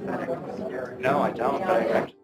No, I don't, but I actually.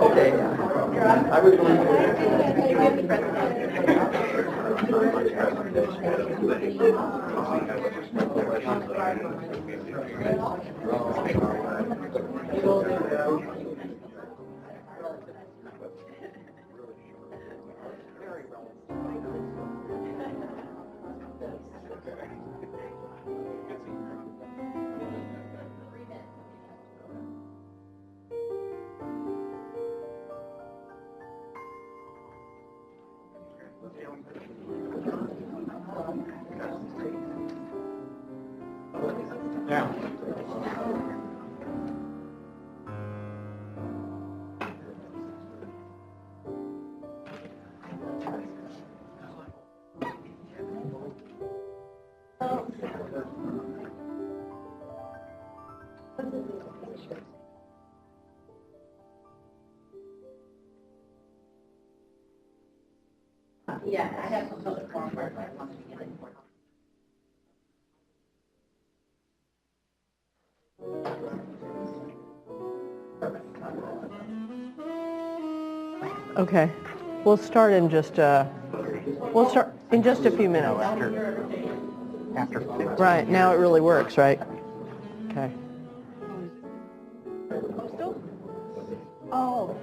Okay. I was going Yeah. Yeah, I have some public forum where I want to get it. Okay, we'll start in just a few minutes. After 15 Right, now it really works, right? Okay. Oh,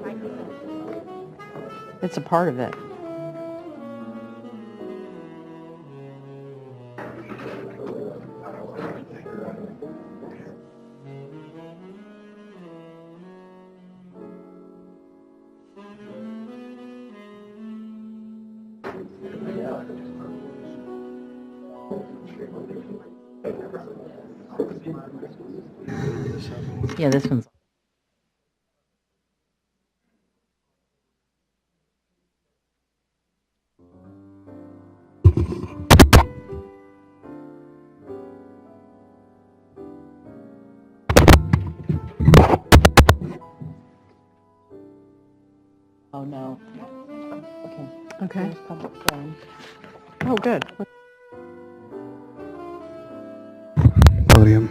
It's a part of it. Yeah, this one's. Oh, no. Okay. Okay. There's public forum. Oh, good. Podium.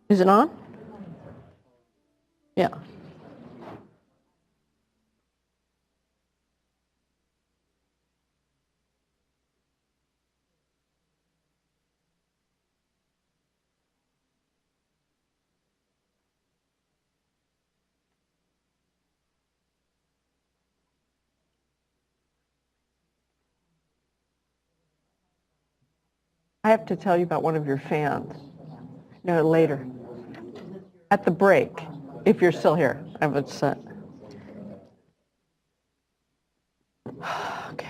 Is it on? Yeah. I have to tell you about one of your fans. No, later. At the break, if you're still here. I would say. Okay.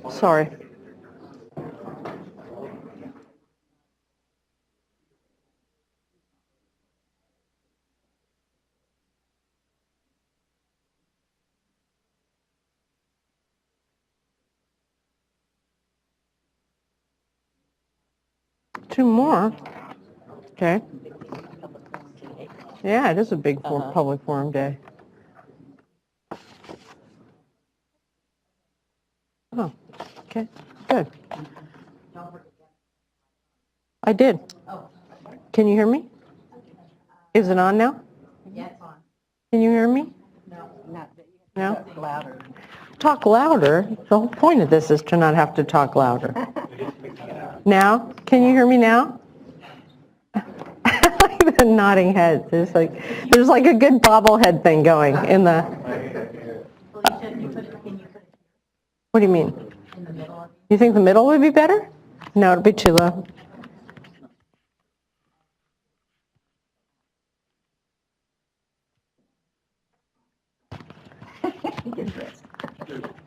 Sorry. Two more. Okay. Yeah, it is a big public forum day. Oh, okay, good. I did. Can you hear me? Is it on now? Yeah, it's on. Can you hear me? No? Louder. Talk louder? The whole point of this is to not have to talk louder. Now? Can you hear me now? I like the nodding heads. There's like a good bobblehead thing going in the... Felicia, can you put it What do you mean? in the middle? You think the middle would be better? No, it'll be too low.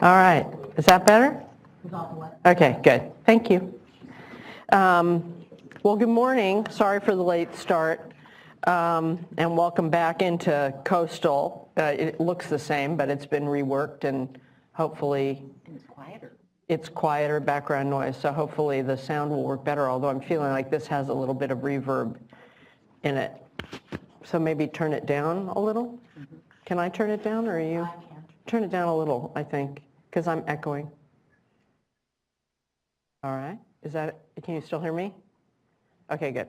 All right. Is that better? Okay, good. Thank you. Well, good morning. Sorry for the late start. And welcome back into Coastal. It looks the same, but it's been reworked and hopefully it's quieter background noise. So hopefully the sound will work better, although I'm feeling like this has a little bit of reverb in it. So maybe turn it down a little. Can I turn it down or are you? Turn it down a little, I think, because I'm echoing. All right. Can you still hear me? Okay, good.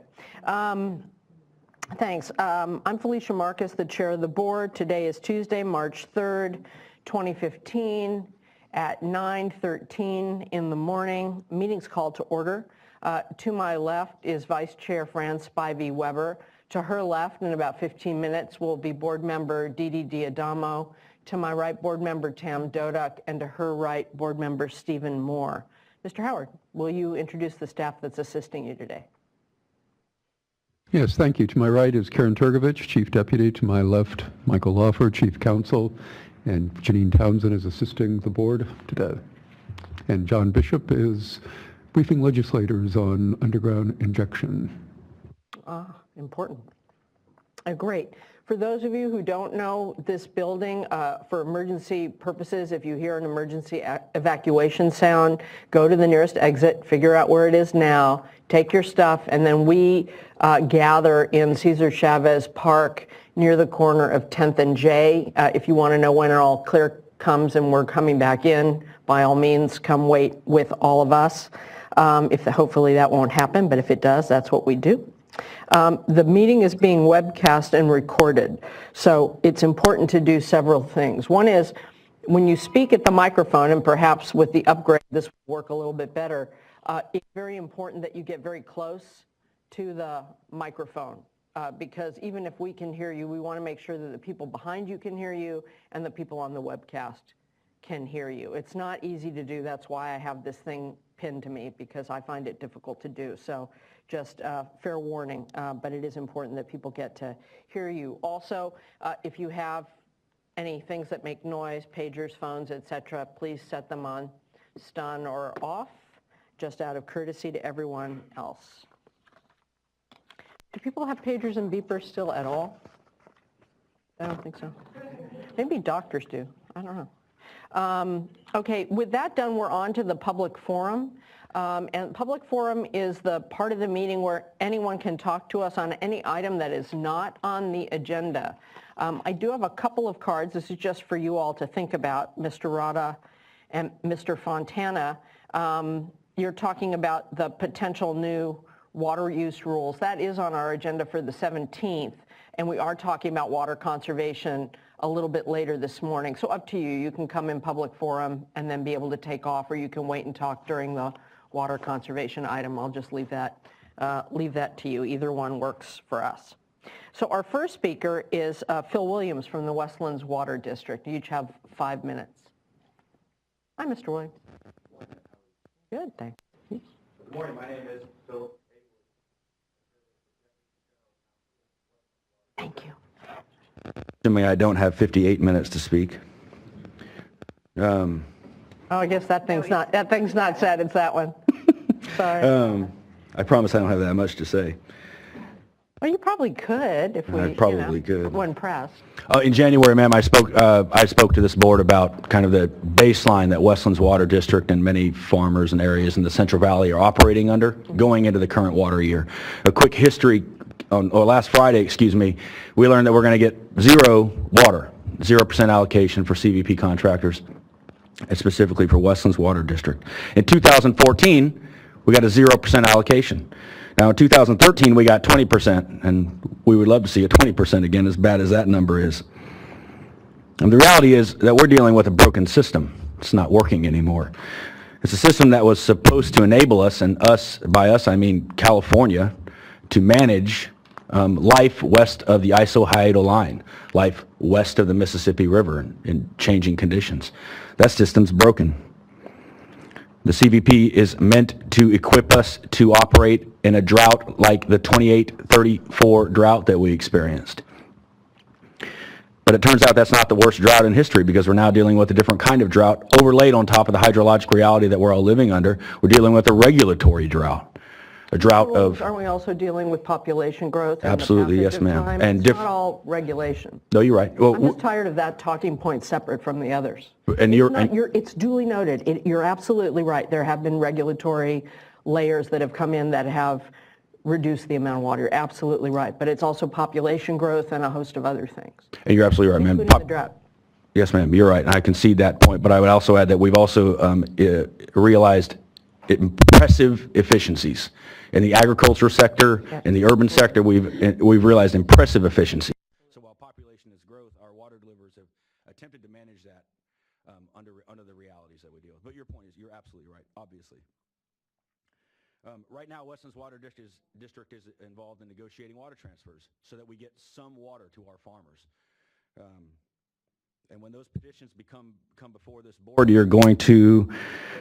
Thanks. I'm Felicia Marcus, the chair of the board. Today is Tuesday, March 3rd, 2015 at 9:13 in the morning. Meeting's called to order. To my left is Vice Chair Fran Spivey Weber. To her left, in about 15 minutes, will be board member Dee Diadamo. To my right, board member Tam Dodak, and to her right, board member Stephen Moore. Mr. Howard, will you introduce the staff that's assisting you today? Yes, thank you. To my right is Karen Turgovich, Chief Deputy. To my left, Michael Lawford, Chief Counsel, and Janine Townsend is assisting the board today. And John Bishop is briefing legislators on underground injection. Important. Great. For those of you who don't know this building, for emergency purposes, if you hear an emergency evacuation sound, go to the nearest exit, figure out where it is now, take your stuff, and then we gather in Cesar Chavez Park near the corner of 10th and J. If you want to know when it all clear comes and we're coming back in, by all means, come wait with all of us. Hopefully that won't happen, but if it does, that's what we do. The meeting is being webcast and recorded, so it's important to do several things. One is, when you speak at the microphone, and perhaps with the upgrade this will work a little bit better, it's very important that you get very close to the microphone, because even if we can hear you, we want to make sure that the people behind you can hear you and the people on the webcast can hear you. It's not easy to do. That's why I have this thing pinned to me, because I find it difficult to do. So just fair warning, but it is important that people get to hear you. Also, if you have any things that make noise, pagers, phones, etc., please set them on stun or off, just out of courtesy to everyone else. Do people have pagers and beepers still at all? I don't think so. Maybe doctors do. I don't know. Okay, with that done, we're on to the public forum. And public forum is the part of the meeting where anyone can talk to us on any item that is not on the agenda. I do have a couple of cards. This is just for you all to think about, Mr. Rada and Mr. Fontana. You're talking about the potential new water use rules. That is on our agenda for the 17th, and we are talking about water conservation a little bit later this morning. So up to you. You can come in public forum and then be able to take off, or you can wait and talk during the water conservation item. I'll just leave that to you. Either one works for us. So our first speaker is Phil Williams from the Westlands Water District. You each have 5 minutes. Hi, Mr. Williams. Good, thanks. Good morning. My name is Phil. Thank you. Assuming I don't have 58 minutes to speak. Oh, I guess that thing's not said. It's that one. Sorry. I promise I don't have that much to say. Well, you probably could if we. I probably could. When pressed. In January, ma'am, I spoke to this board about kind of the baseline that Westlands Water District and many farmers and areas in the Central Valley are operating under going into the current water year. A quick history. Last Friday, we learned that we're going to get zero water, 0% allocation for CVP contractors, and specifically for Westlands Water District. In 2014, we got a 0% allocation. Now in 2013, we got 20%, and we would love to see a 20% again, as bad as that number is. And the reality is that we're dealing with a broken system. It's not working anymore. It's a system that was supposed to enable us, and by us I mean California, to manage life west of the iso-Hyoto line, life west of the Mississippi River in changing conditions. That system's broken. The CVP is meant to equip us to operate in a drought like the 28-34 drought that we experienced. But it turns out that's not the worst drought in history, because we're now dealing with a different kind of drought overlaid on top of the hydrologic reality that we're all living under. We're dealing with a regulatory drought. A drought of... Aren't we also dealing with population growth? And absolutely, yes, ma'am. And it's not all regulation. No, you're right. Well, I'm just tired of that talking point separate from the others. And it's duly noted. You're absolutely right. There have been regulatory layers that have come in that have reduced the amount of water. You're absolutely right. But it's also population growth and a host of other things. And you're absolutely right, ma'am. Including the drought. Yes, ma'am. You're right. I concede that point. But I would also add that we've also realized impressive efficiencies. In the agriculture sector, in the urban sector, we've realized impressive efficiency. So while population is growth, our water deliverers have attempted to manage that under the realities that we deal with. But your point is, you're absolutely right, obviously. Right now, Westlands Water District is involved in negotiating water transfers so that we get some water to our farmers. And when those petitions come before this board, you're going to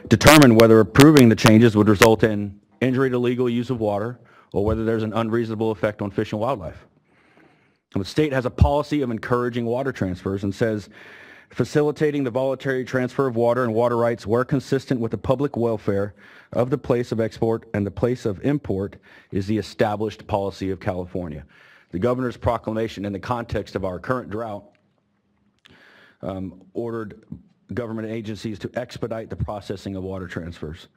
determine whether approving the changes would result in injury to legal use of water, or whether there's an unreasonable effect on fish and wildlife. And the state has a policy of encouraging water transfers and says, facilitating the voluntary transfer of water and water rights where consistent with the public welfare of the place of export and the place of import is the established policy of California. The governor's proclamation in the context of our current drought ordered government agencies to expedite the processing of water transfers.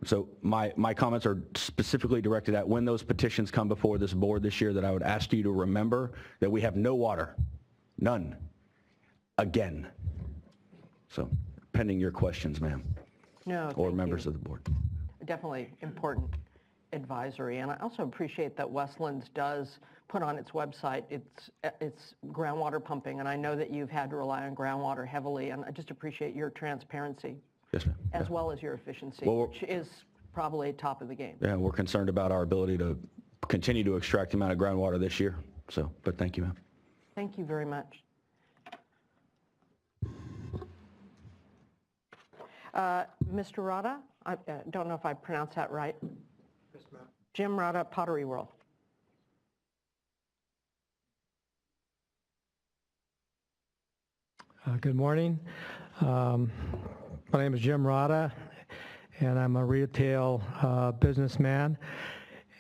So my comments are specifically directed at when those petitions come before this board this year, that I would ask you to remember that we have no water, none, again. So pending your questions, ma'am, No, or thank members you. of the board. Definitely important advisory. And I also appreciate that Westlands does put on its website its groundwater pumping. And I know that you've had to rely on groundwater heavily, and I just appreciate your transparency Yes, ma'am. as well as your efficiency, Well, which is probably top of the game. Yeah, we're concerned about our ability to continue to extract the amount of groundwater this year. So, but thank you, ma'am. Thank you very much. Mr. Rada, I don't know if I pronounced that right. Yes, ma'am. Jim Rada, Pottery World. Good morning. My name is Jim Rada, and I'm a retail businessman.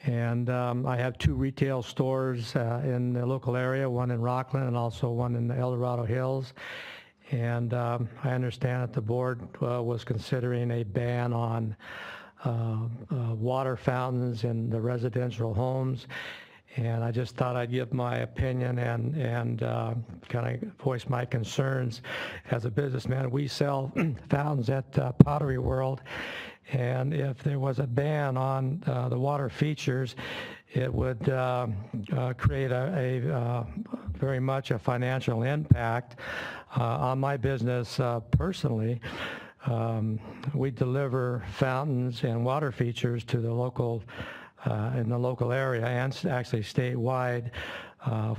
And I have 2 retail stores in the local area, one in Rockland and also one in the El Dorado Hills. And I understand that the board was considering a ban on water fountains in the residential homes. And I just thought I'd give my opinion and kind of voice my concerns as a businessman. We sell fountains at Pottery World, and if there was a ban on the water features, it would create a very much a financial impact on my business personally. We deliver fountains and water features to the local in the local area and actually statewide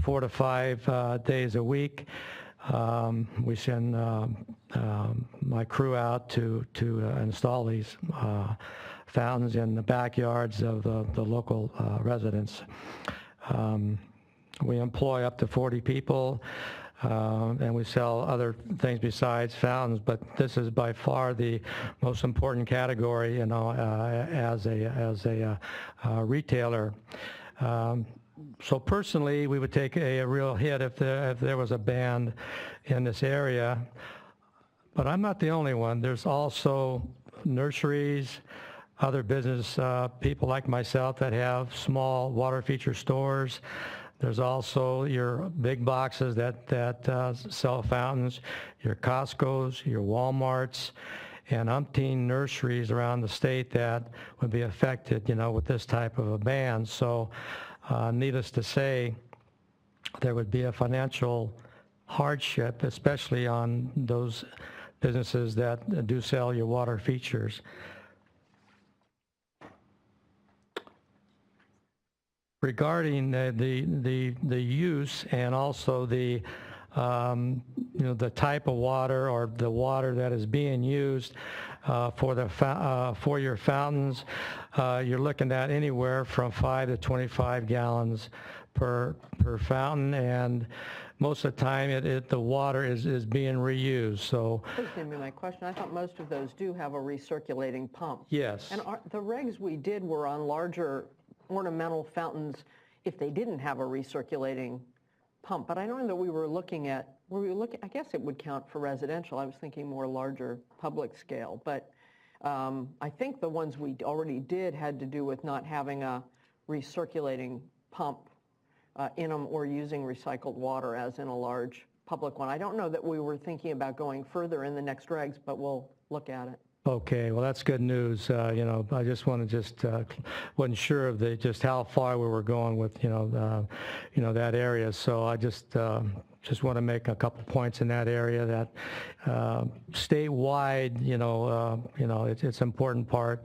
4 to 5 days a week. We send my crew out to install these fountains in the backyards of the local residents. We employ up to 40 people. And we sell other things besides fountains, but this is by far the most important category, as a retailer. So personally, we would take a real hit if there was a ban in this area. But I'm not the only one. There's also nurseries, other business people like myself that have small water feature stores. There's also your big boxes that sell fountains, your Costco's, your Walmarts, and umpteen nurseries around the state that would be affected, with this type of a ban. So needless to say, there would be a financial hardship, especially on those businesses that do sell your water features. Regarding the use and also the the type of water or the water that is being used for your fountains, you're looking at anywhere from 5 to 25 gallons per fountain, and most of the time the water is being reused. So That was going to be my question. I thought most of those do have a recirculating pump. yes. And the regs we did were on larger ornamental fountains if they didn't have a recirculating pump. But I know that we were looking, I guess it would count for residential. I was thinking more larger public scale. But I think the ones we already did had to do with not having a recirculating pump in them or using recycled water as in a large public one. I don't know that we were thinking about going further in the next regs, but we'll look at it. Okay, well, that's good news. I just want to wasn't sure of just how far we were going with, that area. So I just want to make a couple points in that area that statewide, it's an important part,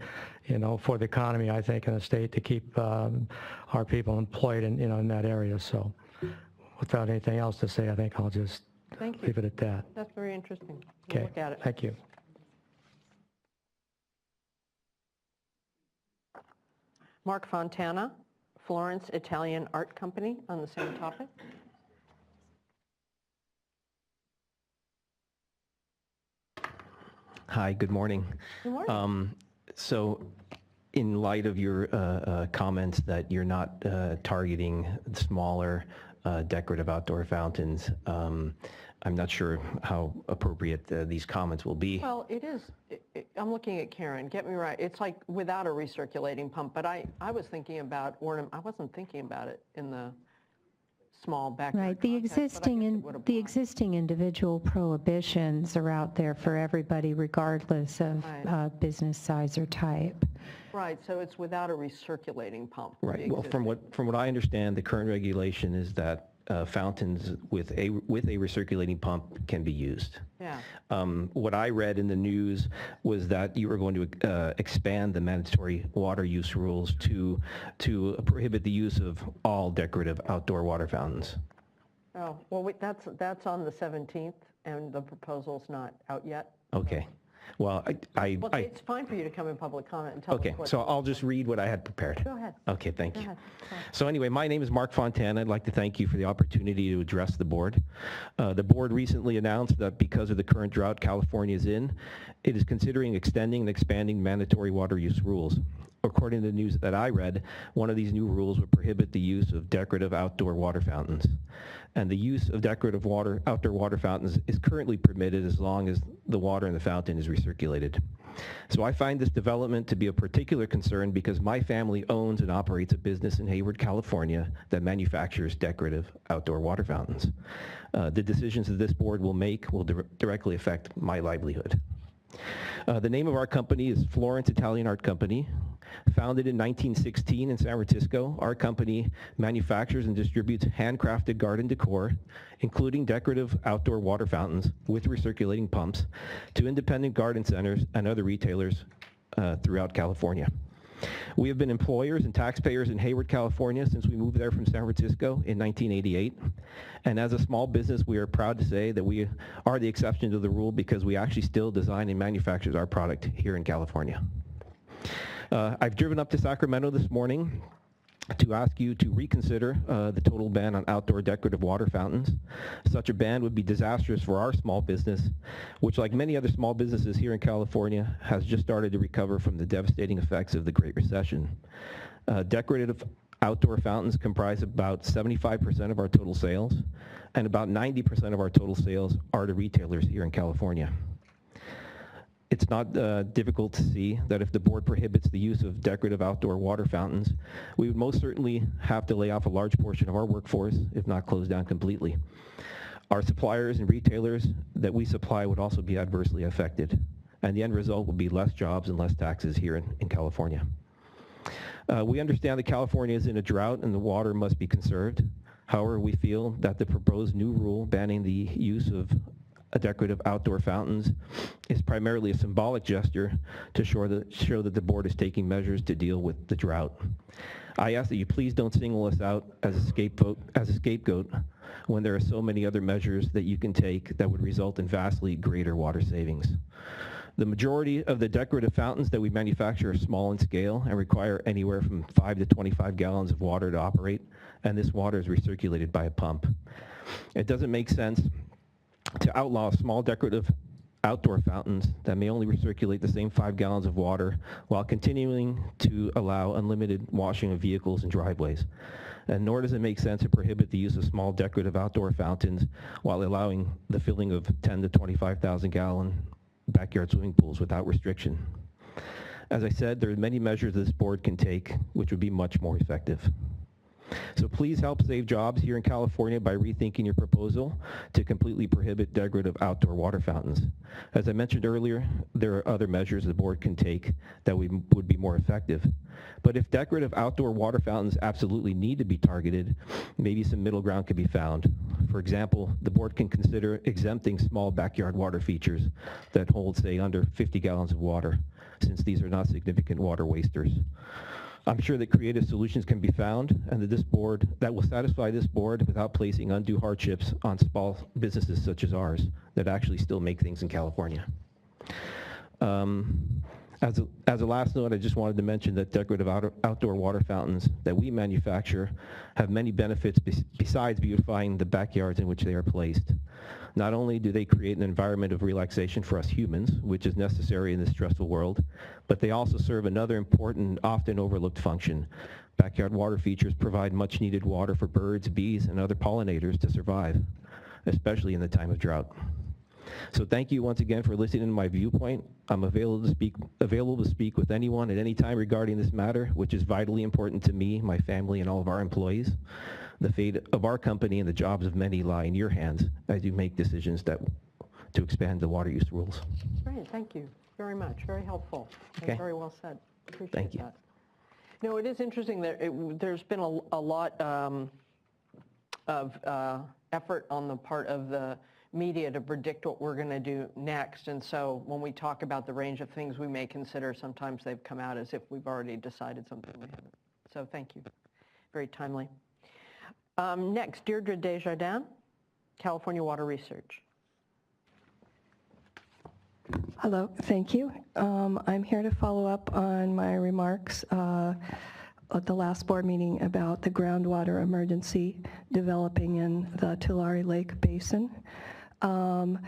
for the economy, I think, in the state to keep our people employed in that area. So without anything else to say, I think I'll just Thank you. leave it at that. That's very interesting. We'll Okay, look at it. thank you. Mark Fontana, Florence Italian Art Company, on the same topic. Hi, good morning. Good morning. So in light of your comments that you're not targeting smaller decorative outdoor fountains, I'm not sure how appropriate these comments will be. Well, it is, I'm looking at Karen, get me right, it's like without a recirculating pump, but I was thinking about I wasn't thinking about it in the small backyard Right, the context, but I existing guess it and would the apply. existing individual prohibitions are out there for everybody regardless of Right. business size or type. Right, so it's without a recirculating pump. the Right. Well, from existing. what I understand, the current regulation is that fountains with a recirculating pump can be used. Yeah, What I read in the news was that you were going to expand the mandatory water use rules to prohibit the use of all decorative outdoor water fountains. oh, well, that's on the 17th, and the proposal's not out yet. Okay. Well, Well, it's fine for you to come in public comment and tell us okay, what. so I'll just read what I had prepared. Go ahead. Okay, thank Go you. ahead. Sorry. So anyway, my name is Mark Fontana. I'd like to thank you for the opportunity to address the board. The board recently announced that because of the current drought California is in, it is considering extending and expanding mandatory water use rules. According to the news that I read, one of these new rules would prohibit the use of decorative outdoor water fountains. And the use of decorative outdoor water fountains is currently permitted as long as the water in the fountain is recirculated. So I find this development to be of particular concern because my family owns and operates a business in Hayward, California that manufactures decorative outdoor water fountains. The decisions that this board will make will directly affect my livelihood. The name of our company is Florence Italian Art Company. Founded in 1916 in San Francisco, our company manufactures and distributes handcrafted garden decor, including decorative outdoor water fountains with recirculating pumps, to independent garden centers and other retailers throughout California. We have been employers and taxpayers in Hayward, California since we moved there from San Francisco in 1988. And as a small business, we are proud to say that we are the exception to the rule because we actually still design and manufacture our product here in California. I've driven up to Sacramento this morning to ask you to reconsider the total ban on outdoor decorative water fountains. Such a ban would be disastrous for our small business, which, like many other small businesses here in California, has just started to recover from the devastating effects of the Great Recession. Decorative outdoor fountains comprise about 75% of our total sales, and about 90% of our total sales are to retailers here in California. It's not difficult to see that if the board prohibits the use of decorative outdoor water fountains, we would most certainly have to lay off a large portion of our workforce, if not close down completely. Our suppliers and retailers that we supply would also be adversely affected, and the end result would be less jobs and less taxes here in California. We understand that California is in a drought and the water must be conserved. However, we feel that the proposed new rule banning the use of decorative outdoor fountains is primarily a symbolic gesture to show that the board is taking measures to deal with the drought. I ask that you please don't single us out as a scapegoat when there are so many other measures that you can take that would result in vastly greater water savings. The majority of the decorative fountains that we manufacture are small in scale and require anywhere from 5 to 25 gallons of water to operate, and this water is recirculated by a pump. It doesn't make sense to outlaw small decorative outdoor fountains that may only recirculate the same 5 gallons of water while continuing to allow unlimited washing of vehicles and driveways. And nor does it make sense to prohibit the use of small decorative outdoor fountains while allowing the filling of 10 to 25,000 gallon backyard swimming pools without restriction. As I said, there are many measures this board can take which would be much more effective. So please help save jobs here in California by rethinking your proposal to completely prohibit decorative outdoor water fountains. As I mentioned earlier, there are other measures the board can take that would be more effective. But if decorative outdoor water fountains absolutely need to be targeted, maybe some middle ground can be found. For example, the board can consider exempting small backyard water features that hold, say, under 50 gallons of water, since these are not significant water wasters. I'm sure that creative solutions can be found and that will satisfy this board without placing undue hardships on small businesses such as ours that actually still make things in California. As a last note, I just wanted to mention that decorative outdoor water fountains that we manufacture have many benefits besides beautifying the backyards in which they are placed. Not only do they create an environment of relaxation for us humans, which is necessary in this stressful world, but they also serve another important, often overlooked function. Backyard water features provide much needed water for birds, bees, and other pollinators to survive, especially in the time of drought. So thank you once again for listening to my viewpoint. I'm available to speak with anyone at any time regarding this matter, which is vitally important to me, my family, and all of our employees. The fate of our company and the jobs of many lie in your hands as you make decisions to expand the water use rules. Great, thank you very much. Very helpful. Okay. And very well said. Appreciate Thank you. that. No, it is interesting that there's been a lot of effort on the part of the media to predict what we're going to do next. And so when we talk about the range of things we may consider, sometimes they've come out as if we've already decided something we haven't. So thank you. Very timely. Next, Deirdre Desjardins, California Water Research. Hello, thank you. I'm here to follow up on my remarks at the last board meeting about the groundwater emergency developing in the Tulare Lake Basin. The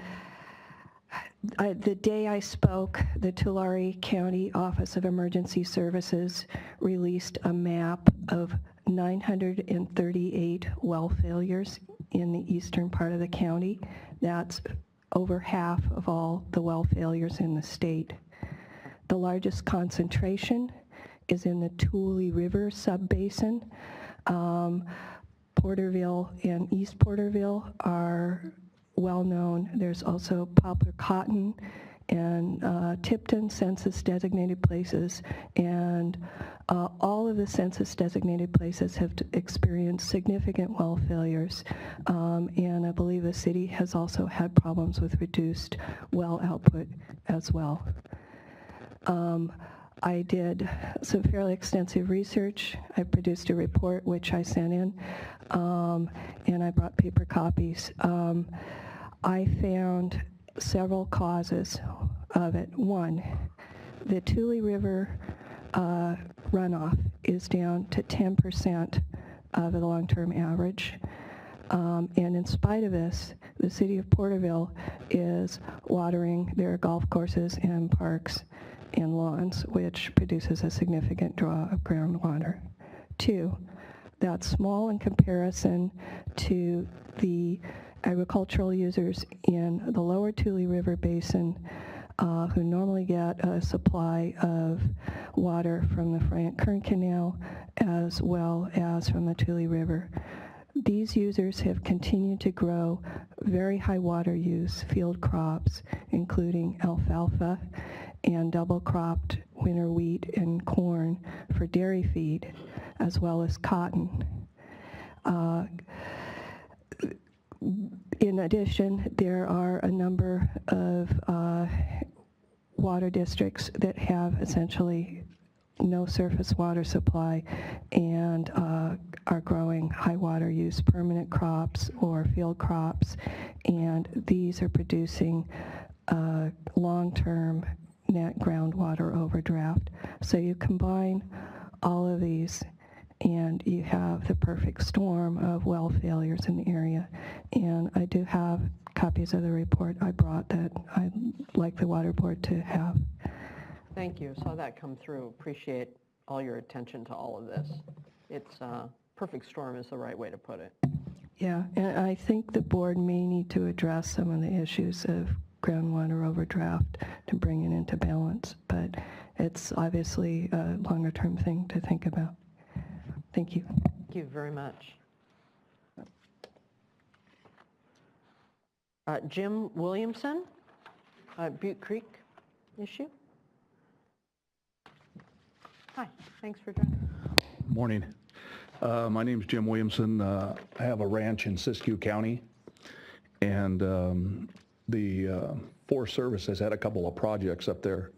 day I spoke, the Tulare County Office of Emergency Services released a map of 938 well failures in the eastern part of the county. That's over half of all the well failures in the state. The largest concentration is in the Tule River subbasin. Porterville and East Porterville are well known. There's also Poplar Cotton and Tipton census designated places, and all of the census designated places have experienced significant well failures, and I believe the city has also had problems with reduced well output as well. I did some fairly extensive research. I produced a report which I sent in, and I brought paper copies. I found several causes of it. One, the Tule River runoff is down to 10% of the long-term average. And in spite of this, the city of Porterville is watering their golf courses and parks and lawns, which produces a significant draw of groundwater. Two, that's small in comparison to the agricultural users in the lower Tule River Basin who normally get a supply of water from the Frank-Kern Canal as well as from the Tule River. These users have continued to grow very high water use field crops, including alfalfa and double-cropped winter wheat and corn for dairy feed, as well as cotton. In addition, there are a number of water districts that have essentially no surface water supply and are growing high water use permanent crops or field crops, and these are producing long-term net groundwater overdraft. So you combine all of these and you have the perfect storm of well failures in the area. And I do have copies of the report I brought that I'd like the Water Board to have. Thank you. Saw that come through. Appreciate all your attention to all of this. It's perfect storm is the right way to put it. Yeah, and I think the board may need to address some of the issues of groundwater overdraft to bring it into balance, but it's obviously a longer term thing to think about. Thank you. Thank you very much. Jim Williamson, Butte Creek issue. Hi, thanks for joining. Morning. My name is Jim Williamson. I have a ranch in Siskiyou County, and the Forest Service has had a couple of projects up there,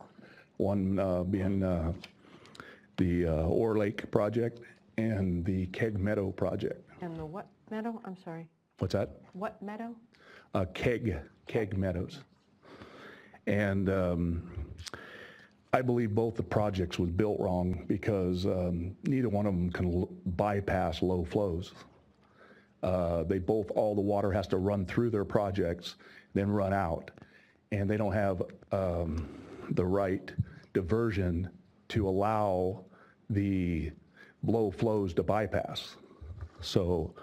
one being the Ore Lake project and the Keg Meadow project. And the what meadow? I'm sorry. What's that? What meadow? Keg Meadows. And I believe both the projects was built wrong because neither one of them can bypass low flows. all the water has to run through their projects, then run out. And they don't have the right diversion to allow the blow flows to bypass. So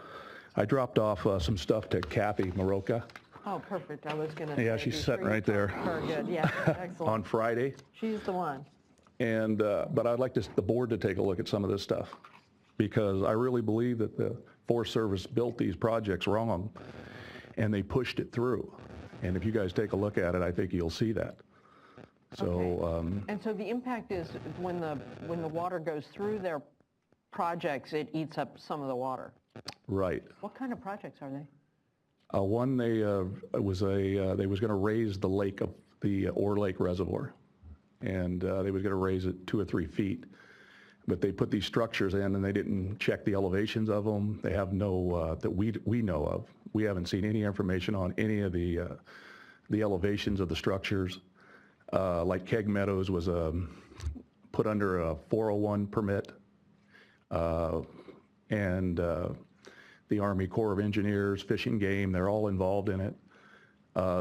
I dropped off some stuff to Kathy Maroka Oh, perfect. I was going to Yeah, she's sitting right there. Very good, yeah, excellent. on Friday. She's the one. And, but I'd like the board to take a look at some of this stuff, because I really believe that the Forest Service built these projects wrong, and they pushed it through. And if you guys take a look at it, I think you'll see that. So, And so the impact is when the water goes through their projects, it eats up some of the water. right. What kind of projects are they? One, they was going to raise the lake of the Ore Lake Reservoir, and they was going to raise it 2 or 3 feet. But they put these structures in, and they didn't check the elevations of them. They have no, that we know of. We haven't seen any information on any of the elevations of the structures. Like Keg Meadows was put under a 401 permit, and the Army Corps of Engineers, Fish and Game, they're all involved in it.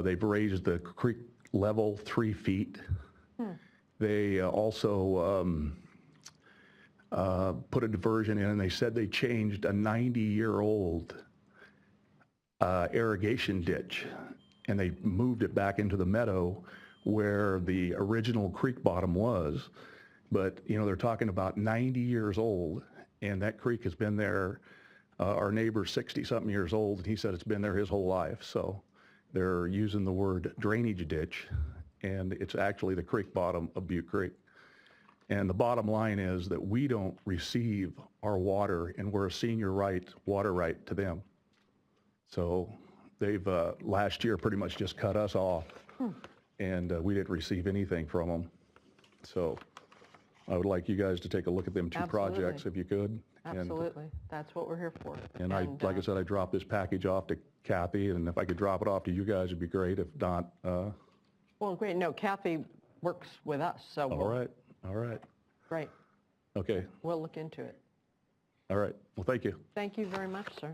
They've raised the creek level 3 feet. They also put a diversion in, and they said they changed a 90-year-old irrigation ditch, and they moved it back into the meadow where the original creek bottom was. But, you know, they're talking about 90 years old, and that creek has been there. Our neighbor's 60-something years old, and he said it's been there his whole life. So they're using the word drainage ditch, and it's actually the creek bottom of Butte Creek. And the bottom line is that we don't receive our water, and we're a senior water right to them. So they've last year pretty much just cut us off, and we didn't receive anything from them. So I would like you guys to take a look at them 2 Absolutely. projects if you could. Absolutely. That's what we're here for. And like I said, I dropped this package off to Kathy, and if I could drop it off to you guys, it'd be great. If not, Well, great. No, Kathy works with us, so. all right. Great. Okay, We'll look into it. all right. Well, thank you. Thank you very much, sir.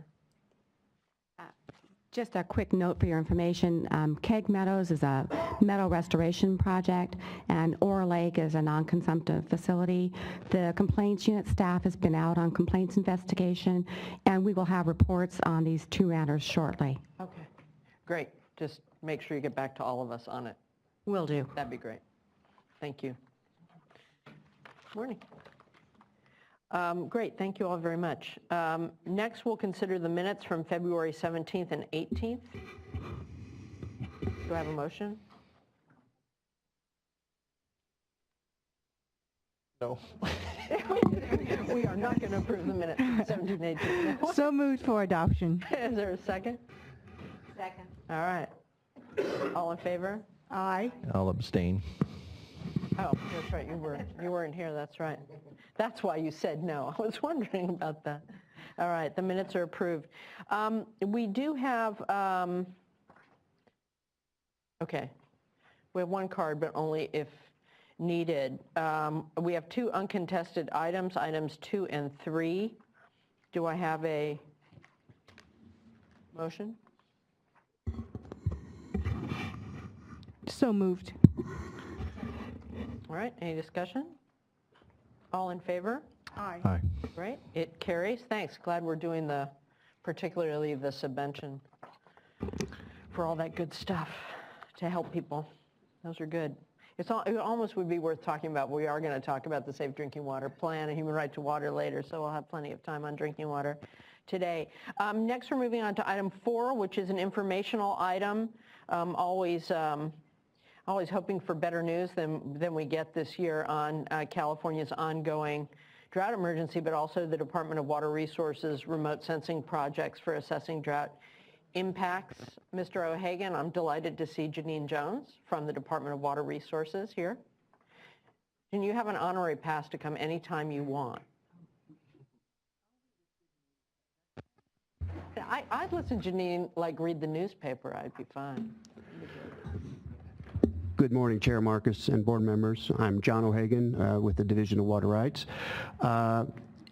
Just a quick note for your information, Keg Meadows is a meadow restoration project, and Ore Lake is a non-consumptive facility. The complaints unit staff has been out on complaints investigation, and we will have reports on these 2 matters shortly. Okay, great. Just make sure you get back to all of us on it. Will do. That'd be great. Thank you. Morning. Great, thank you all very much. Next, we'll consider the minutes from February 17th and 18th. Do I have a motion? No. We are not going to approve the minutes from 17th and 18th. So moved for adoption. Is there a second? Second. All right. All in favor? Aye. I'll abstain. Oh, that's right, you weren't here, that's right. That's why you said no. I was wondering about that. All right, the minutes are approved. We do have, okay, we have 1 card, but only if needed. We have 2 uncontested items, items 2 and 3. Do I have a motion? So moved. All right, any discussion? All in favor? Aye. Aye. Great, it carries. Thanks, glad we're doing particularly the subvention for all that good stuff to help people. Those are good. It almost would be worth talking about. We are going to talk about the Safe Drinking Water Plan and Human Right to Water later, so we'll have plenty of time on drinking water today. Next, we're moving on to item 4, which is an informational item. Always hoping for better news than we get this year on California's ongoing drought emergency, but also the Department of Water Resources remote sensing projects for assessing drought impacts. Mr. O'Hagan, I'm delighted to see Janine Jones from the Department of Water Resources here. And you have an honorary pass to come anytime you want. I'd listen to Janine read the newspaper. I'd be fine. Good morning, Chair Marcus and board members. I'm John O'Hagan with the Division of Water Rights.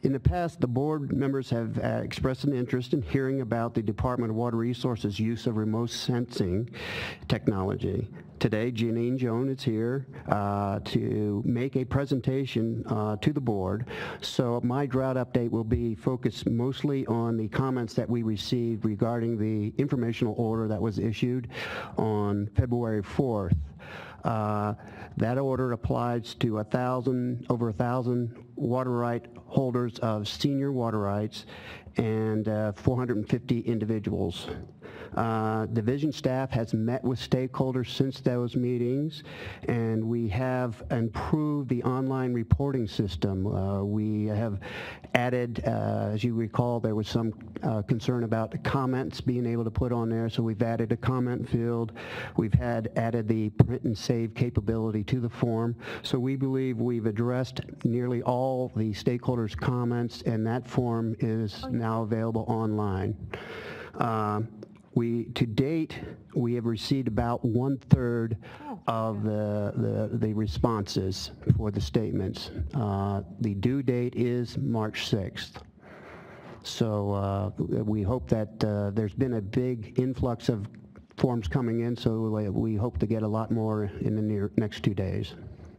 In the past, the board members have expressed an interest in hearing about the Department of Water Resources' use of remote sensing technology. Today, Janine Jones is here to make a presentation to the board. So my drought update will be focused mostly on the comments that we received regarding the informational order that was issued on February 4th. That order applies to over 1,000 water right holders of senior water rights and 450 individuals. Division staff has met with stakeholders since those meetings, and we have improved the online reporting system. We have added, as you recall, there was some concern about the comments being able to put on there, so we've added a comment field. We've added the print and save capability to the form. So we believe we've addressed nearly all the stakeholders' comments, and that form is now available online. To date, we have received about 1/3 of the responses for the statements. The due date is March 6th. So we hope that there's been a big influx of forms coming in, so we hope to get a lot more in the next 2 days.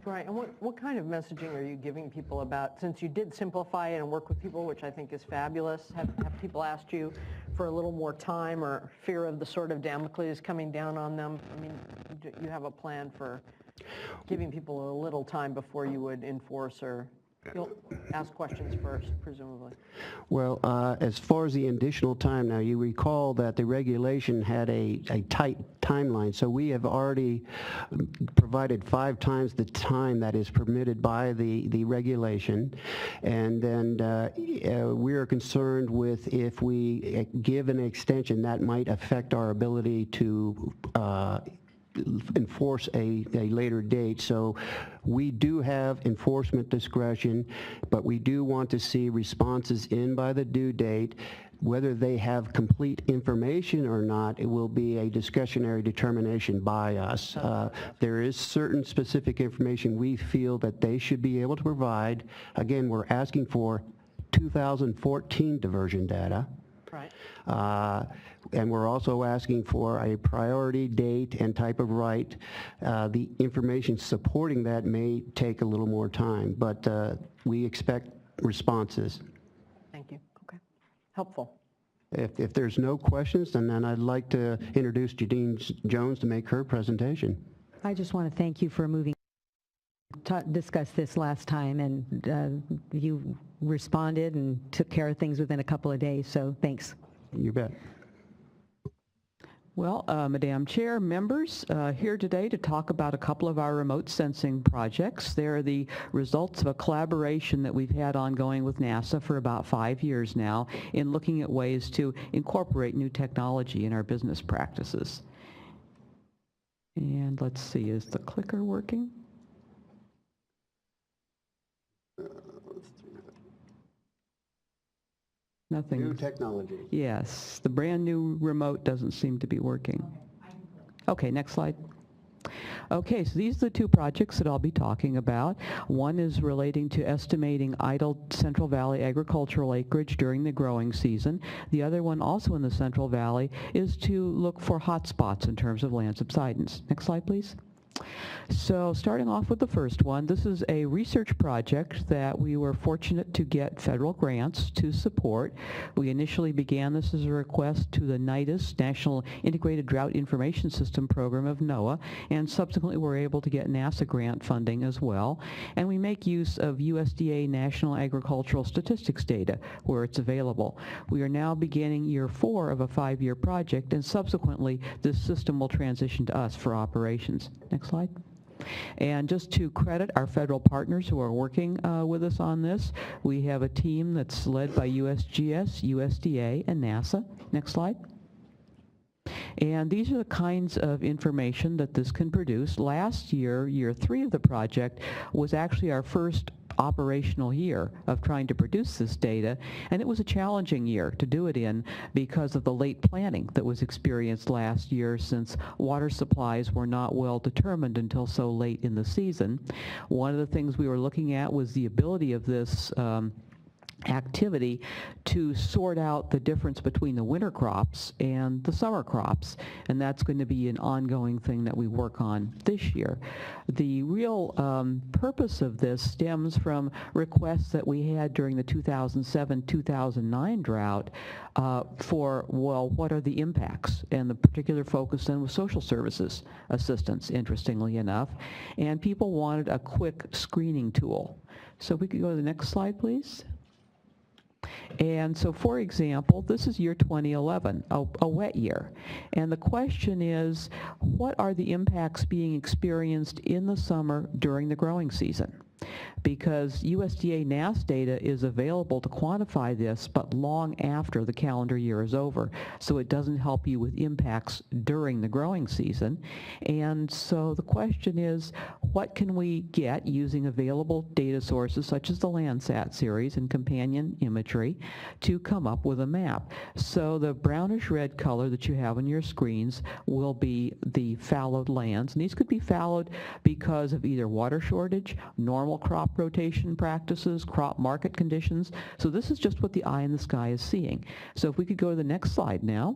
Right, and what kind of messaging are you giving people about, since you did simplify it and work with people, which I think is fabulous, have people asked you for a little more time or fear of the sort of Damocles coming down on them? I mean, do you have a plan for giving people a little time before you would enforce, or you'll ask questions first, presumably? Well, as far as the additional time, now you recall that the regulation had a tight timeline, so we have already provided 5 times the time that is permitted by the regulation, and then we are concerned with if we give an extension, that might affect our ability to enforce a later date. So we do have enforcement discretion, but we do want to see responses in by the due date. Whether they have complete information or not, it will be a discretionary determination by us. There is certain specific information we feel that they should be able to provide. Again, we're asking for 2014 diversion data. Right. And we're also asking for a priority date and type of right. The information supporting that may take a little more time, but we expect responses. Thank you. Okay. Helpful. If there's no questions, then I'd like to introduce Janine Jones to make her presentation. I just want to thank you for discuss this last time, and you responded and took care of things within a couple of days, so thanks. You bet. Well, Madam Chair, members, here today to talk about a couple of our remote sensing projects. They're the results of a collaboration that we've had ongoing with NASA for about 5 years now in looking at ways to incorporate new technology in our business practices. And let's see, is the clicker working? Nothing. New technology. Yes, the brand new remote doesn't seem to be working. Okay, next slide. Okay, so these are the 2 projects that I'll be talking about. One is relating to estimating idle Central Valley agricultural acreage during the growing season. The other one, also in the Central Valley, is to look for hot spots in terms of land subsidence. Next slide, please. So starting off with the first one, this is a research project that we were fortunate to get federal grants to support. We initially began this as a request to the NIDIS, National Integrated Drought Information System program of NOAA, and subsequently were able to get NASA grant funding as well. And we make use of USDA National Agricultural Statistics data where it's available. We are now beginning year 4 of a 5-year project, and subsequently this system will transition to us for operations. Next slide. And just to credit our federal partners who are working with us on this, we have a team that's led by USGS, USDA, and NASA. Next slide. And these are the kinds of information that this can produce. Last year, year 3 of the project, was actually our first operational year of trying to produce this data, and it was a challenging year to do it in because of the late planting that was experienced last year, since water supplies were not well determined until so late in the season. One of the things we were looking at was the ability of this activity to sort out the difference between the winter crops and the summer crops, and that's going to be an ongoing thing that we work on this year. The real purpose of this stems from requests that we had during the 2007-2009 drought for, well, what are the impacts? And the particular focus then was social services assistance, interestingly enough, and people wanted a quick screening tool. So if we could go to the next slide, please. And so, for example, this is year 2011, a wet year. And the question is, what are the impacts being experienced in the summer during the growing season? Because USDA NASS data is available to quantify this, but long after the calendar year is over. So it doesn't help you with impacts during the growing season. And so the question is, what can we get using available data sources such as the Landsat series and companion imagery to come up with a map? So the brownish red color that you have on your screens will be the fallowed lands. And these could be fallowed because of either water shortage, normal crop rotation practices, crop market conditions. So this is just what the eye in the sky is seeing. So if we could go to the next slide now.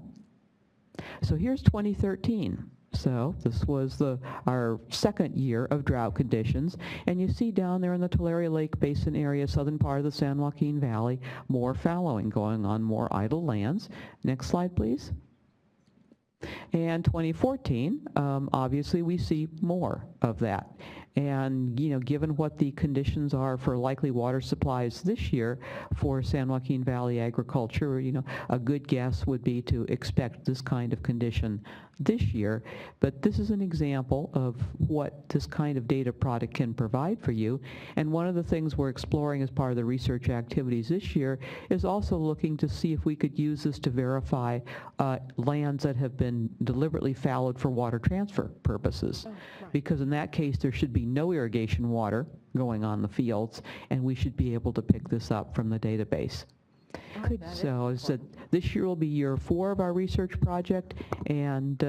So here's 2013. So this was our second year of drought conditions, and you see down there in the Tulare Lake Basin area, southern part of the San Joaquin Valley, more fallowing going on, more idle lands. Next slide, please. And 2014, obviously we see more of that. And, you know, given what the conditions are for likely water supplies this year for San Joaquin Valley agriculture, you know, a good guess would be to expect this kind of condition this year. But this is an example of what this kind of data product can provide for you. And one of the things we're exploring as part of the research activities this year is also looking to see if we could use this to verify lands that have been deliberately fallowed for water transfer purposes. Oh, right. Because in that case, there should be no irrigation water going on the fields, and we should be able to pick this up from the database. So I said this year will be year 4 of our research project, and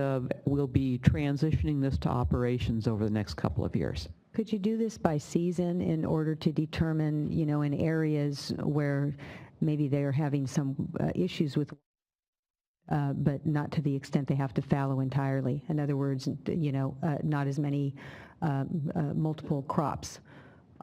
we'll be transitioning this to operations over the next couple of years. Could you do this by season in order to determine, you know, in areas where maybe they're having some issues with but not to the extent they have to fallow entirely? In other words, you know, not as many multiple crops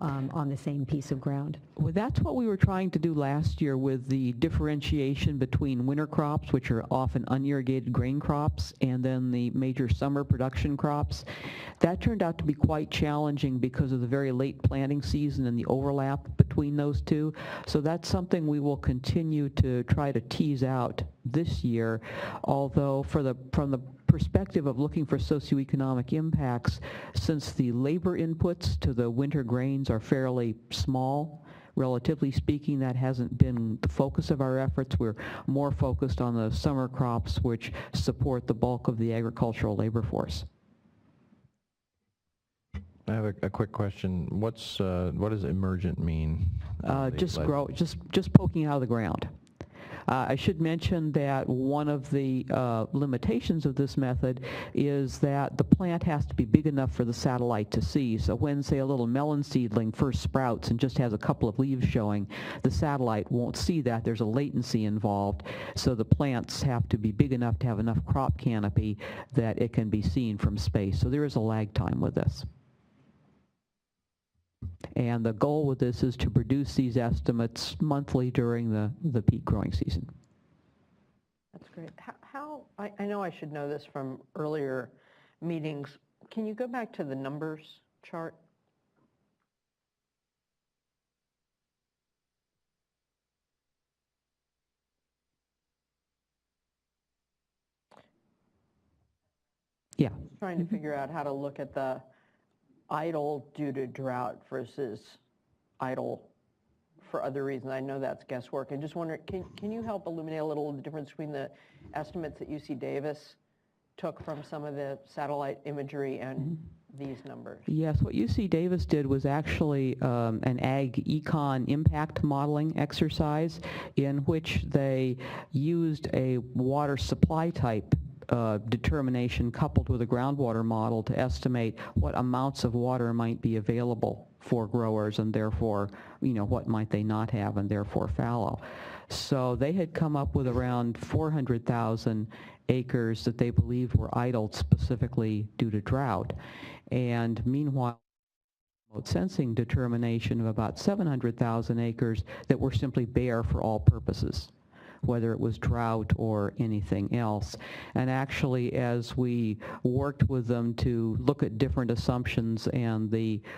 on the same piece of ground. Well, that's what we were trying to do last year with the differentiation between winter crops, which are often unirrigated grain crops, and then the major summer production crops. That turned out to be quite challenging because of the very late planting season and the overlap between those two. So that's something we will continue to try to tease out this year, although from the perspective of looking for socioeconomic impacts, since the labor inputs to the winter grains are fairly small, relatively speaking, that hasn't been the focus of our efforts. We're more focused on the summer crops, which support the bulk of the agricultural labor force. I have a quick question. What does emergent mean? Just poking out of the ground. I should mention that one of the limitations of this method is that the plant has to be big enough for the satellite to see. So when, say, a little melon seedling first sprouts and just has a couple of leaves showing, the satellite won't see that. There's a latency involved. So the plants have to be big enough to have enough crop canopy that it can be seen from space. So there is a lag time with this. And the goal with this is to produce these estimates monthly during the peak growing season. That's great. I know I should know this from earlier meetings. Can you go back to the numbers chart? Yeah. Trying to figure out how to look at the idle due to drought versus idle for other reasons. I know that's guesswork. I just wonder, can you help illuminate a little the difference between the estimates that UC Davis took from some of the satellite imagery and these numbers? Yes, what UC Davis did was actually an ag econ impact modeling exercise in which they used a water supply type determination coupled with a groundwater model to estimate what amounts of water might be available for growers, and therefore, what might they not have, and therefore fallow. So they had come up with around 400,000 acres that they believed were idled specifically due to drought. And meanwhile, remote sensing determination of about 700,000 acres that were simply bare for all purposes, whether it was drought or anything else. And actually, as we worked with them to look at different assumptions and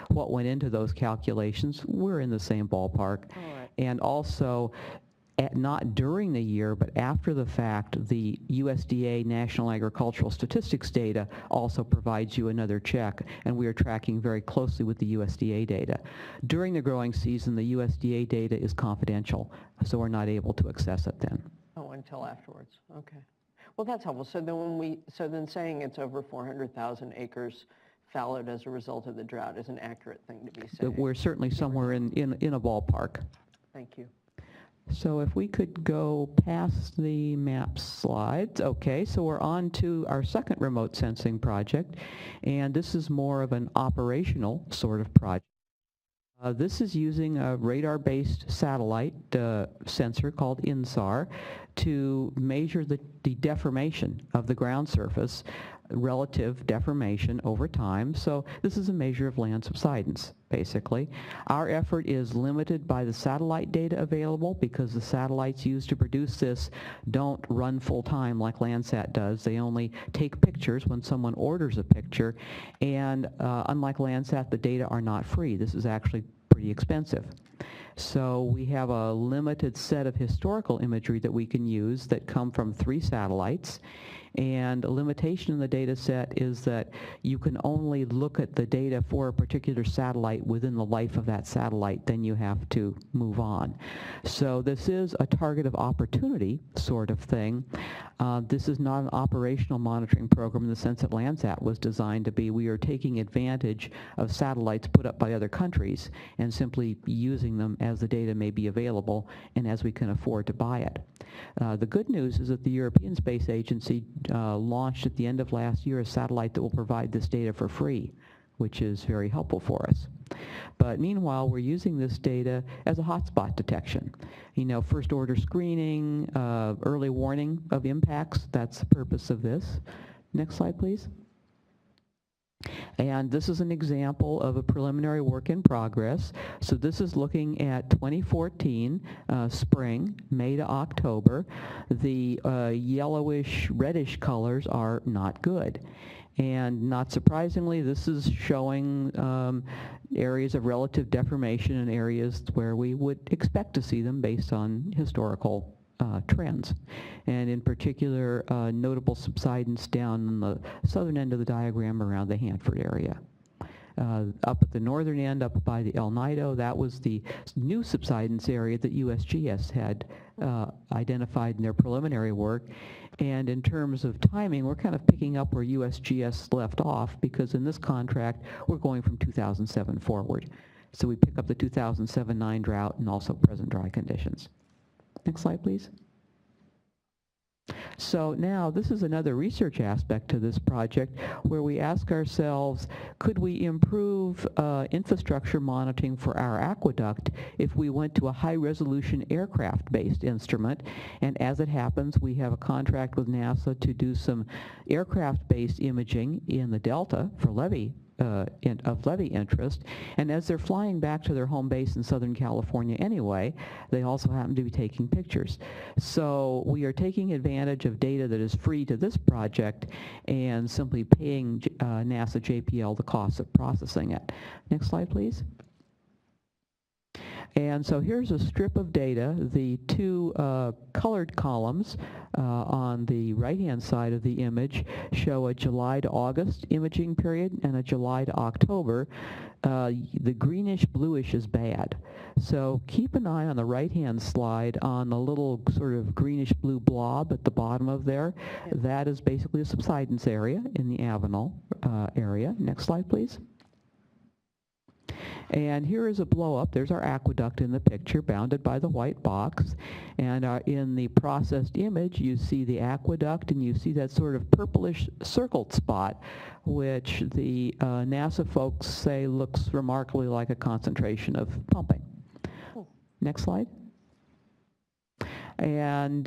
what went into those calculations, we're in the same ballpark. All right. And also, not during the year, but after the fact, the USDA National Agricultural Statistics data also provides you another check, and we are tracking very closely with the USDA data. During the growing season, the USDA data is confidential, so we're not able to access it then. Oh, until afterwards. Okay. Well, that's helpful. So then saying it's over 400,000 acres fallowed as a result of the drought is an accurate thing to be saying. We're certainly somewhere in a ballpark. Thank you. So if we could go past the map slides. Okay, so we're on to our second remote sensing project, and this is more of an operational sort of project. This is using a radar-based satellite sensor called INSAR to measure the deformation of the ground surface, relative deformation over time. So this is a measure of land subsidence, basically. Our effort is limited by the satellite data available because the satellites used to produce this don't run full-time like Landsat does. They only take pictures when someone orders a picture, and unlike Landsat, the data are not free. This is actually pretty expensive. So we have a limited set of historical imagery that we can use that come from 3 satellites. And a limitation in the data set is that you can only look at the data for a particular satellite within the life of that satellite, then you have to move on. So this is a target of opportunity sort of thing. This is not an operational monitoring program in the sense that Landsat was designed to be. We are taking advantage of satellites put up by other countries and simply using them as the data may be available and as we can afford to buy it. The good news is that the European Space Agency launched at the end of last year a satellite that will provide this data for free, which is very helpful for us. But meanwhile, we're using this data as a hotspot detection. First order screening, early warning of impacts, that's the purpose of this. Next slide, please. And this is an example of a preliminary work in progress. So this is looking at 2014 spring, May to October. The yellowish, reddish colors are not good. And not surprisingly, this is showing areas of relative deformation in areas where we would expect to see them based on historical trends, and in particular notable subsidence down on the southern end of the diagram around the Hanford area. Up at the northern end, up by the El Nido, that was the new subsidence area that USGS had identified in their preliminary work. And in terms of timing, we're kind of picking up where USGS left off, because in this contract, we're going from 2007 forward. So we pick up the 2007-9 drought and also present dry conditions. Next slide, please. So now this is another research aspect to this project where we ask ourselves, could we improve infrastructure monitoring for our aqueduct if we went to a high-resolution aircraft-based instrument? And as it happens, we have a contract with NASA to do some aircraft-based imaging in the Delta for levee interest, and as they're flying back to their home base in Southern California anyway, they also happen to be taking pictures. So we are taking advantage of data that is free to this project and simply paying NASA JPL the cost of processing it. Next slide, please. And so here's a strip of data. The 2 colored columns on the right-hand side of the image show a July to August imaging period and a July to October. The greenish-bluish is bad. So keep an eye on the right-hand slide on the little sort of greenish-blue blob at the bottom of there. That is basically a subsidence area in the Avenal area. Next slide, please. And here is a blow-up. There's our aqueduct in the picture, bounded by the white box. And in the processed image, you see the aqueduct, and you see that sort of purplish circled spot, which the NASA folks say looks remarkably like a concentration of pumping. Next slide. And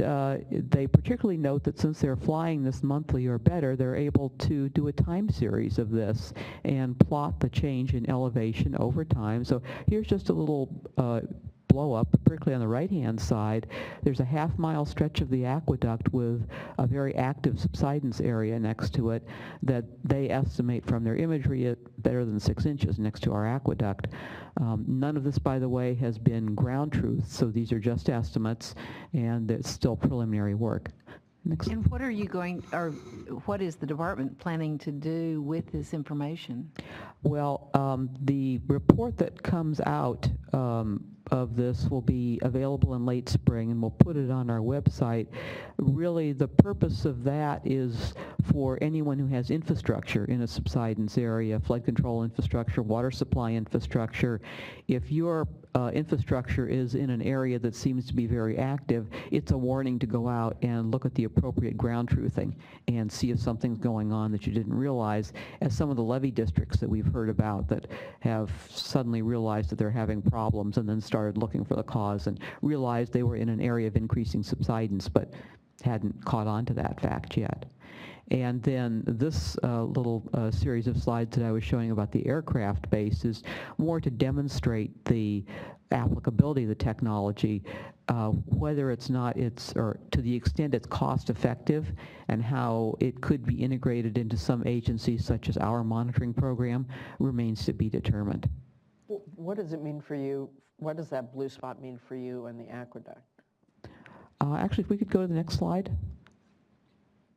they particularly note that since they're flying this monthly or better, they're able to do a time series of this and plot the change in elevation over time. So here's just a little blow up, particularly on the right-hand side. There's a half-mile stretch of the aqueduct with a very active subsidence area next to it that they estimate from their imagery at better than 6 inches next to our aqueduct. None of this, by the way, has been ground truth, so these are just estimates, and it's still preliminary work. Next. And what are you going, or what is the department planning to do with this information? Well, the report that comes out of this will be available in late spring, and we'll put it on our website. Really, the purpose of that is for anyone who has infrastructure in a subsidence area, flood control infrastructure, water supply infrastructure. If your infrastructure is in an area that seems to be very active, it's a warning to go out and look at the appropriate ground truthing and see if something's going on that you didn't realize, as some of the levee districts that we've heard about that have suddenly realized that they're having problems and then started looking for the cause and realized they were in an area of increasing subsidence but hadn't caught on to that fact yet. And then this little series of slides that I was showing about the aircraft base is more to demonstrate the applicability of the technology, whether it's not, or to the extent it's cost effective, and how it could be integrated into some agencies such as our monitoring program remains to be determined. What does it mean for you? What does that blue spot mean for you and the aqueduct? Actually, if we could go to the next slide.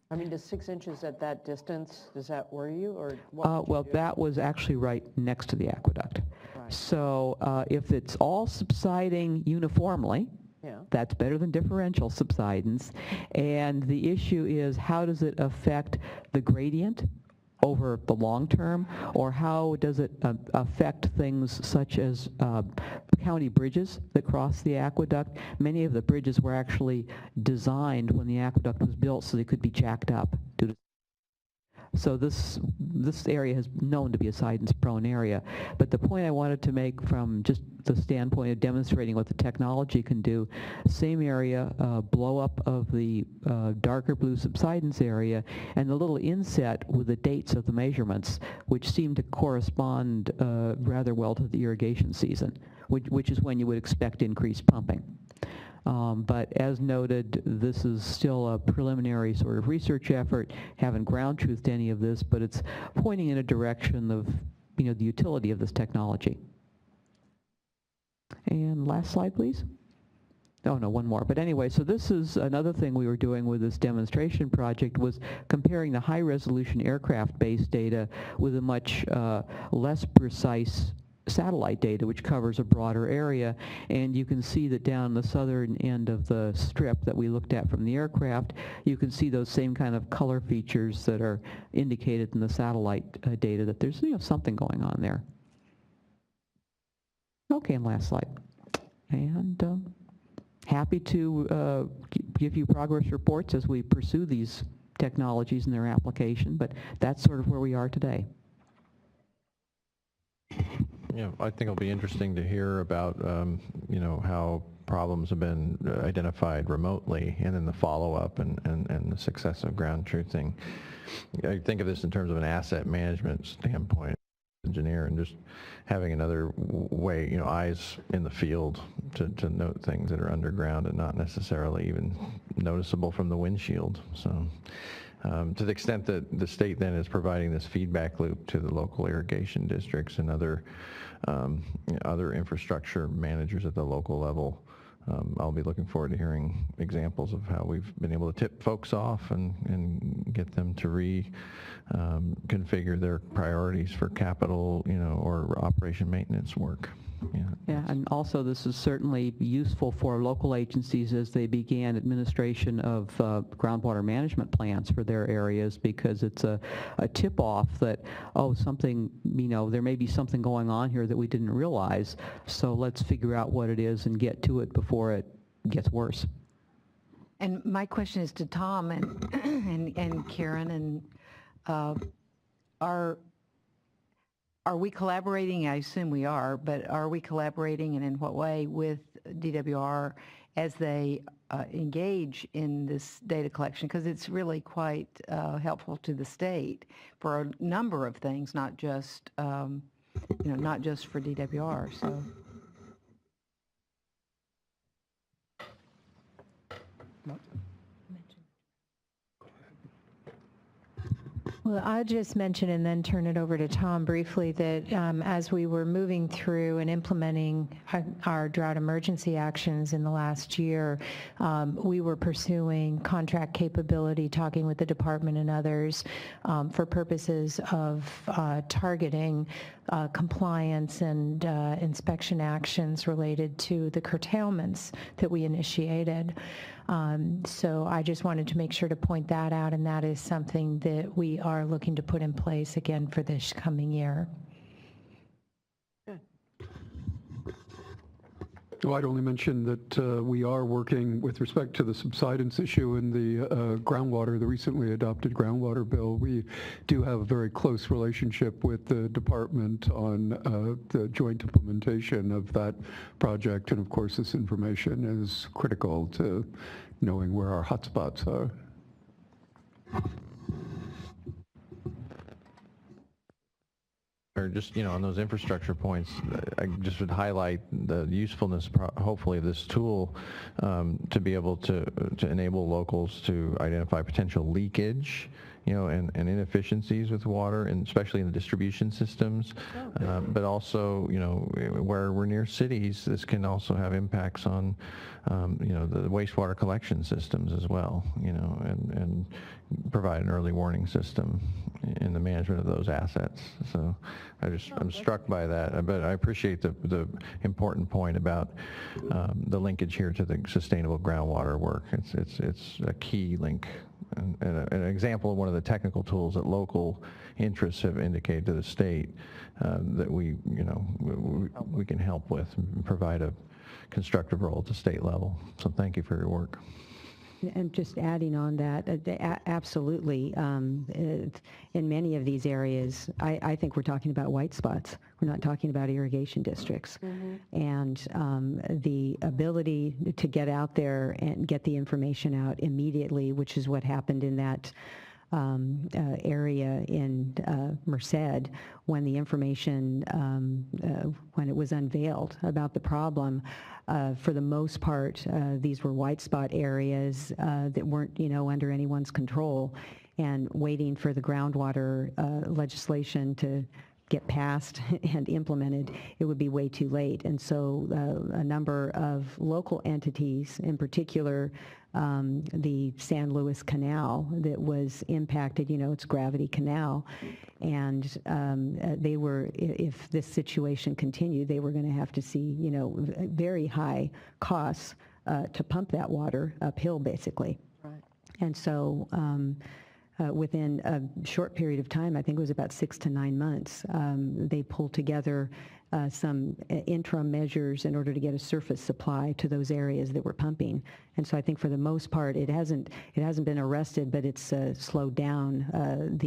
I mean, does 6 inches at that distance, does that worry you, or what? Well, that was actually right next to the aqueduct. Right. So if it's all subsiding uniformly, that's better than differential subsidence. And the issue is, how does it affect the gradient over the long term, or how does it affect things such as county bridges that cross the aqueduct? Many of the bridges were actually designed when the aqueduct was built so they could be jacked up due to. So this area is known to be a subsidence-prone area. But the point I wanted to make from just the standpoint of demonstrating what the technology can do, same area, blow up of the darker blue subsidence area, and the little inset with the dates of the measurements, which seem to correspond rather well to the irrigation season, which is when you would expect increased pumping. But as noted, this is still a preliminary sort of research effort, haven't ground truthed any of this, but it's pointing in a direction of, the utility of this technology. And last slide, please. Oh, no, one more. But anyway, so this is another thing we were doing with this demonstration project, was comparing the high-resolution aircraft-based data with a much less precise satellite data, which covers a broader area. And you can see that down the southern end of the strip that we looked at from the aircraft, you can see those same kind of color features that are indicated in the satellite data, that there's something going on there. Okay, and last slide. And happy to give you progress reports as we pursue these technologies and their application, but that's sort of where we are today. Yeah, I think it'll be interesting to hear about, how problems have been identified remotely, and then the follow-up and the success of ground truthing. I think of this in terms of an asset management standpoint, engineer, and just having another way, eyes in the field to note things that are underground and not necessarily even noticeable from the windshield. So. To the extent that the state then is providing this feedback loop to the local irrigation districts and other infrastructure managers at the local level, I'll be looking forward to hearing examples of how we've been able to tip folks off and get them to reconfigure their priorities for capital, or operation maintenance work. Yeah, and also this is certainly useful for local agencies as they begin administration of groundwater management plans for their areas, because it's a tip-off that, oh, something, there may be something going on here that we didn't realize, so let's figure out what it is and get to it before it gets worse. And my question is to Tom and Karen, and are we collaborating? I assume we are, but are we collaborating, and in what way, with DWR as they engage in this data collection? Because it's really quite helpful to the state for a number of things, not just not just for DWR. So. Well, I'll just mention and then turn it over to Tom briefly that as we were moving through and implementing our drought emergency actions in the last year, we were pursuing contract capability, talking with the department and others for purposes of targeting compliance and inspection actions related to the curtailments that we initiated. So I just wanted to make sure to point that out, and that is something that we are looking to put in place again for this coming year. Well, I'd only mention that we are working with respect to the subsidence issue in the groundwater, the recently adopted groundwater bill. We do have a very close relationship with the department on the joint implementation of that project, and of course this information is critical to knowing where our hotspots are. Or just, on those infrastructure points, I just would highlight the usefulness, hopefully, of this tool to be able to enable locals to identify potential leakage, and inefficiencies with water, and especially in the distribution systems. But also, where we're near cities, this can also have impacts on, the wastewater collection systems as well, and provide an early warning system in the management of those assets. So I'm struck by that, but I appreciate the important point about the linkage here to the sustainable groundwater work. It's a key link. And an example of one of the technical tools that local interests have indicated to the state that we can help with and provide a constructive role at the state level. So thank you for your work. And just adding on that, absolutely, in many of these areas, I think we're talking about white spots. We're not talking about irrigation districts. Mm-hmm. And the ability to get out there and get the information out immediately, which is what happened in that area in Merced, when the information, when it was unveiled about the problem. For the most part, these were white spot areas that weren't, under anyone's control, and waiting for the groundwater legislation to get passed and implemented, it would be way too late. And so a number of local entities, in particular the San Luis Canal that was impacted, it's Gravity Canal, and they were, if this situation continued, they were going to have to see, very high costs to pump that water uphill, basically. Right. And so within a short period of time, I think it was about 6 to 9 months, they pulled together some interim measures in order to get a surface supply to those areas that were pumping. And so I think for the most part, it hasn't been arrested, but it's slowed down the